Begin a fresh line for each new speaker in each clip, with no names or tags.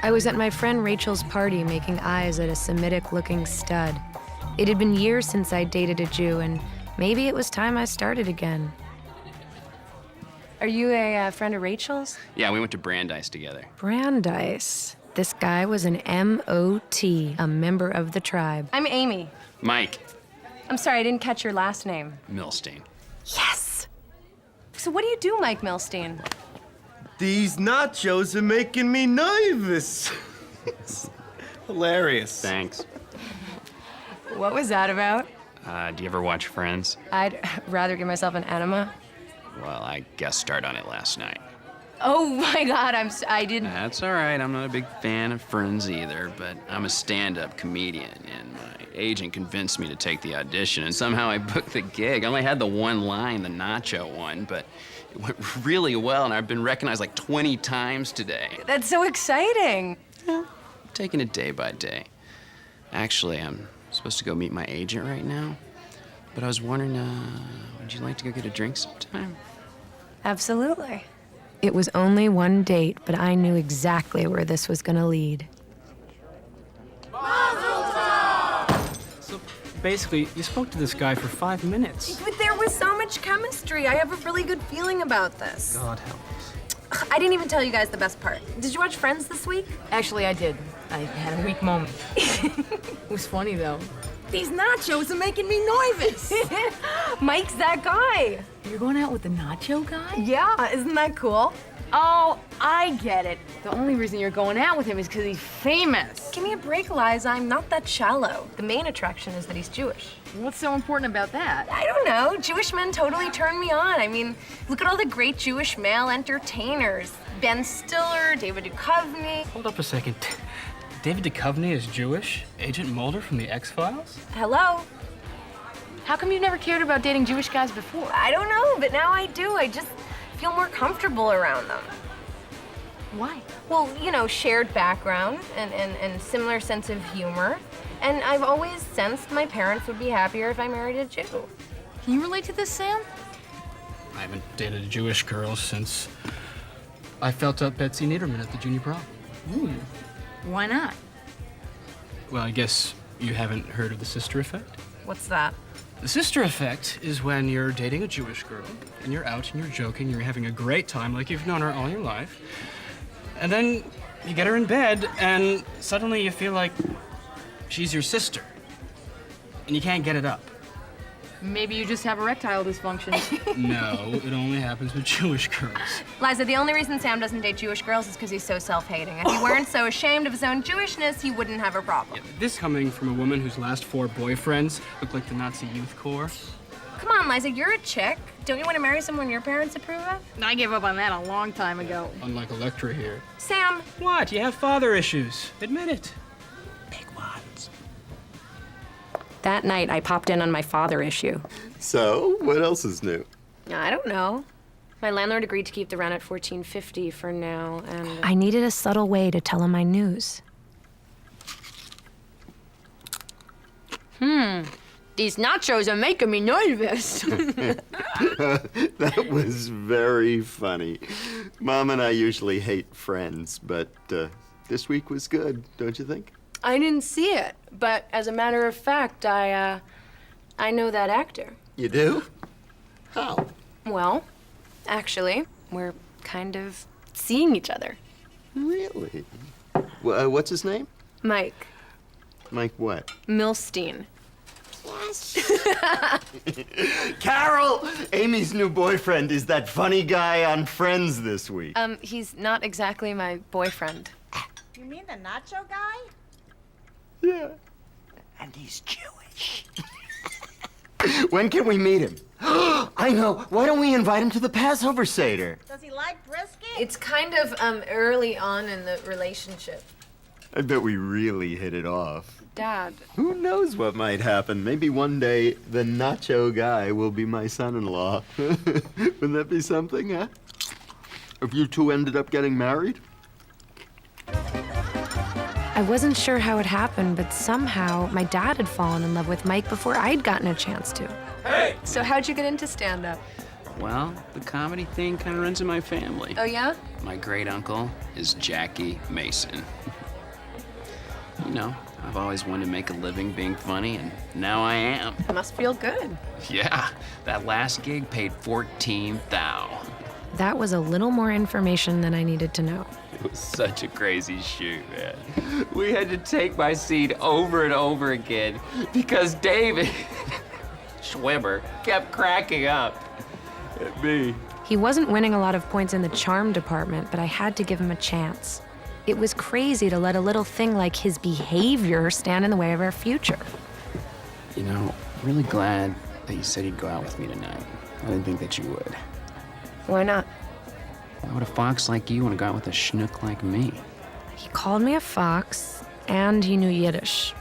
I was at my friend Rachel's party making eyes at a Semitic-looking stud. It had been years since I'd dated a Jew, and maybe it was time I started again. Are you a friend of Rachel's?
Yeah, we went to Brandeis together.
Brandeis. This guy was an M.O.T., a member of the tribe. I'm Amy.
Mike
I'm sorry, I didn't catch your last name.
Milstein.
Yes! So what do you do, Mike Milstein?
These nachos are making me nervous. It's hilarious.
Thanks.
What was that about?
Do you ever watch Friends?
I'd rather give myself an enema.
Well, I guest starred on it last night.
Oh my God, I didn't.
That's all right. I'm not a big fan of Friends either, but I'm a stand-up comedian, and my agent convinced me to take the audition, and somehow I booked the gig. I only had the one line, the nacho one, but it went really well, and I've been recognized like 20 times today.
That's so exciting.
Yeah, I'm taking it day by day. Actually, I'm supposed to go meet my agent right now, but I was wondering, would you like to go get a drink sometime?
Absolutely. It was only one date, but I knew exactly where this was gonna lead.
So basically, you spoke to this guy for 5 minutes.
But there was so much chemistry. I have a really good feeling about this.
God help us.
I didn't even tell you guys the best part. Did you watch Friends this week?
Actually, I did. I had a weak moment. It was funny, though.
These nachos are making me nervous. Mike's that guy.
You're going out with the nacho guy?
Yeah, isn't that cool?
Oh, I get it. The only reason you're going out with him is because he's famous.
Give me a break, Liza. I'm not that shallow. The main attraction is that he's Jewish.
What's so important about that?
I don't know. Jewish men totally turn me on. I mean, look at all the great Jewish male entertainers. Ben Stiller, David Duchovny.
Hold up a second. David Duchovny is Jewish? Agent Mulder from the X-Files?
Hello?
How come you never cared about dating Jewish guys before?
I don't know, but now I do. I just feel more comfortable around them.
Why?
Well, you know, shared background and similar sense of humor. And I've always sensed my parents would be happier if I married a Jew.
Can you relate to this, Sam?
I haven't dated a Jewish girl since I felt up Betsy Niederman at the junior prom.
Why not?
Well, I guess you haven't heard of the sister effect?
What's that?
The sister effect is when you're dating a Jewish girl, and you're out and you're joking, you're having a great time like you've known her all your life. And then you get her in bed, and suddenly you feel like she's your sister. And you can't get it up.
Maybe you just have erectile dysfunction.
No, it only happens with Jewish girls.
Liza, the only reason Sam doesn't date Jewish girls is because he's so self-hating. If he weren't so ashamed of his own Jewishness, he wouldn't have a problem.
This coming from a woman whose last 4 boyfriends looked like the Nazi Youth Corps.
Come on, Liza, you're a chick. Don't you want to marry someone your parents approve of?
I gave up on that a long time ago.
Unlike Electra here.
Sam.
What? You have father issues. Admit it. Big ones.
That night, I popped in on my father issue.
So, what else is new?
I don't know. My landlord agreed to keep the rent at $14.50 for now, and I needed a subtle way to tell him my news.
These nachos are making me nervous.
That was very funny. Mom and I usually hate Friends, but this week was good, don't you think?
I didn't see it, but as a matter of fact, I know that actor.
You do? How?
Well, actually, we're kind of seeing each other.
Really? What's his name?
Mike
Mike what?
Milstein.
Carol! Amy's new boyfriend is that funny guy on Friends this week.
He's not exactly my boyfriend.
You mean the nacho guy?
Yeah. And he's Jewish. When can we meet him? I know. Why don't we invite him to the Passover Seder?
Does he like brisket?
It's kind of early on in the relationship.
I bet we really hit it off.
Dad.
Who knows what might happen? Maybe one day the nacho guy will be my son-in-law. Wouldn't that be something, huh? If you two ended up getting married?
I wasn't sure how it happened, but somehow my dad had fallen in love with Mike before I'd gotten a chance to. Hey! So how'd you get into stand-up?
Well, the comedy thing kind of runs in my family.
Oh, yeah?
My great uncle is Jackie Mason. You know, I've always wanted to make a living being funny, and now I am.
It must feel good.
Yeah, that last gig paid 14 thou.
That was a little more information than I needed to know.
It was such a crazy shoot, man. We had to take my scene over and over again because David Schwimmer kept cracking up at me.
He wasn't winning a lot of points in the charm department, but I had to give him a chance. It was crazy to let a little thing like his behavior stand in the way of our future.
You know, I'm really glad that you said you'd go out with me tonight. I didn't think that you would.
Why not?
Why would a fox like you want to go out with a schnook like me?
He called me a fox, and he knew Yiddish.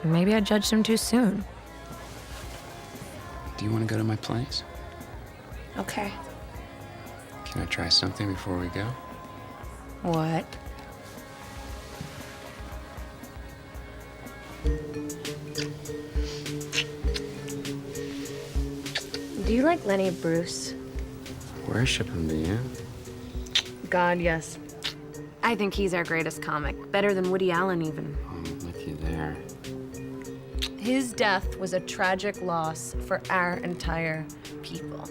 Maybe I judged him too soon.
Do you want to go to my place?
Okay.
Can I try something before we go?
What? Do you like Lenny Bruce?
Worship him, do you?
God, yes. I think he's our greatest comic. Better than Woody Allen, even.
I'm with you there.
His death was a tragic loss for our entire people.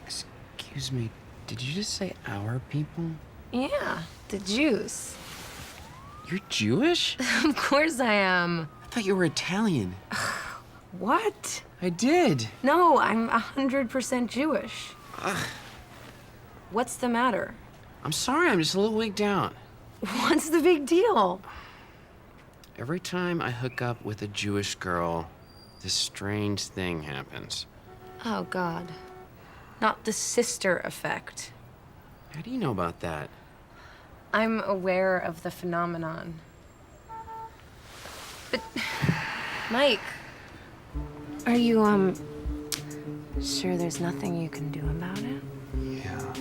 Excuse me, did you just say our people?
Yeah, the Jews.
You're Jewish?
Of course I am.
I thought you were Italian.
What?
I did.
No, I'm 100% Jewish. What's the matter?
I'm sorry, I'm just a little wigged out.
What's the big deal?
Every time I hook up with a Jewish girl, this strange thing happens.
Oh, God. Not the sister effect.
How do you know about that?
I'm aware of the phenomenon. But, Mike, are you, sure there's nothing you can do about it?
Yeah.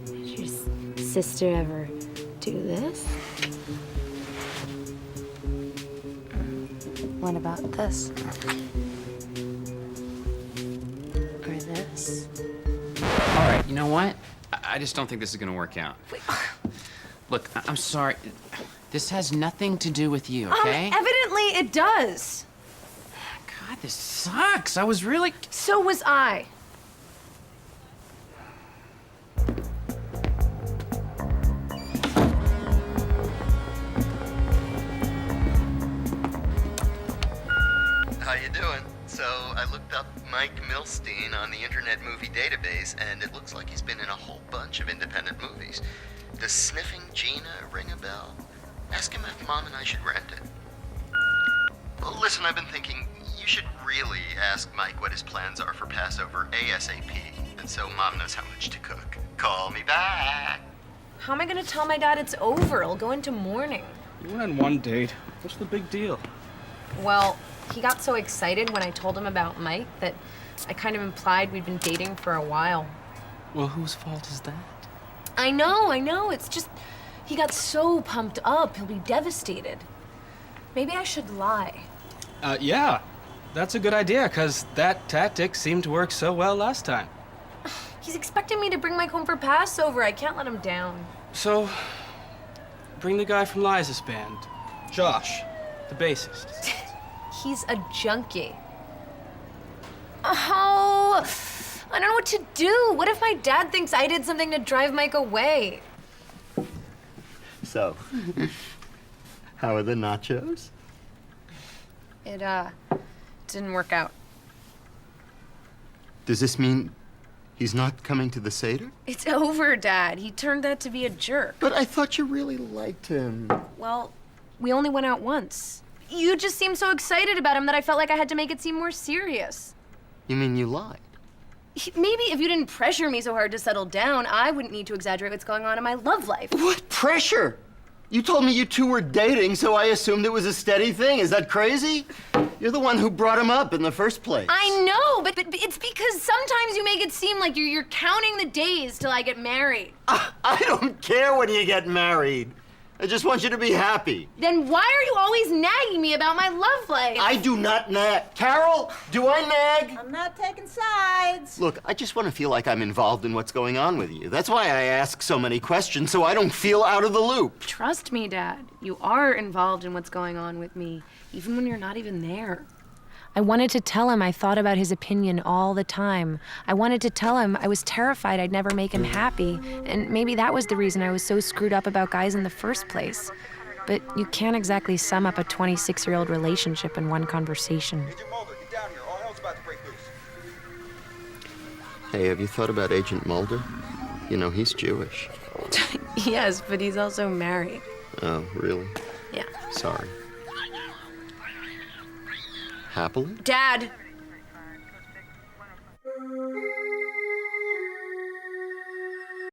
Did your sister ever do this? What about this? Or this?
All right, you know what? I just don't think this is gonna work out. Look, I'm sorry. This has nothing to do with you, okay?
Evidently it does.
God, this sucks. I was really...
So was I.
How you doing? So I looked up Mike Milstein on the Internet Movie Database, and it looks like he's been in a whole bunch of independent movies. Does Sniffing Gina ring a bell? Ask him if Mom and I should rent it. Well, listen, I've been thinking you should really ask Mike what his plans are for Passover ASAP, and so Mom knows how much to cook. Call me back.
How am I gonna tell my dad it's over? I'll go into mourning.
You went on one date. What's the big deal?
Well, he got so excited when I told him about Mike that I kind of implied we'd been dating for a while.
Well, whose fault is that?
I know. It's just, he got so pumped up, he'll be devastated. Maybe I should lie.
Yeah. That's a good idea, because that tactic seemed to work so well last time.
He's expecting me to bring Mike home for Passover. I can't let him down.
So, bring the guy from Liza's band. Josh, the bassist.
He's a junkie. Oh, I don't know what to do. What if my dad thinks I did something to drive Mike away?
So, how are the nachos?
It, didn't work out.
Does this mean he's not coming to the Seder?
It's over, Dad. He turned out to be a jerk.
But I thought you really liked him.
Well, we only went out once. You just seemed so excited about him that I felt like I had to make it seem more serious.
You mean you lied?
Maybe if you didn't pressure me so hard to settle down, I wouldn't need to exaggerate what's going on in my love life.
What pressure? You told me you two were dating, so I assumed it was a steady thing. Is that crazy? You're the one who brought him up in the first place.
I know, but it's because sometimes you make it seem like you're counting the days till I get married.
I don't care when you get married. I just want you to be happy.
Then why are you always nagging me about my love life?
I do not nag. Carol, do I nag?
I'm not taking sides.
Look, I just want to feel like I'm involved in what's going on with you. That's why I ask so many questions, so I don't feel out of the loop.
Trust me, Dad. You are involved in what's going on with me, even when you're not even there. I wanted to tell him I thought about his opinion all the time. I wanted to tell him I was terrified I'd never make him happy, and maybe that was the reason I was so screwed up about guys in the first place. But you can't exactly sum up a 26-year-old relationship in one conversation.
Agent Mulder, get down here. All hell's about to break loose.
Hey, have you thought about Agent Mulder? You know, he's Jewish.
Yes, but he's also married.
Oh, really?
Yeah.
Sorry. Happily?
Dad,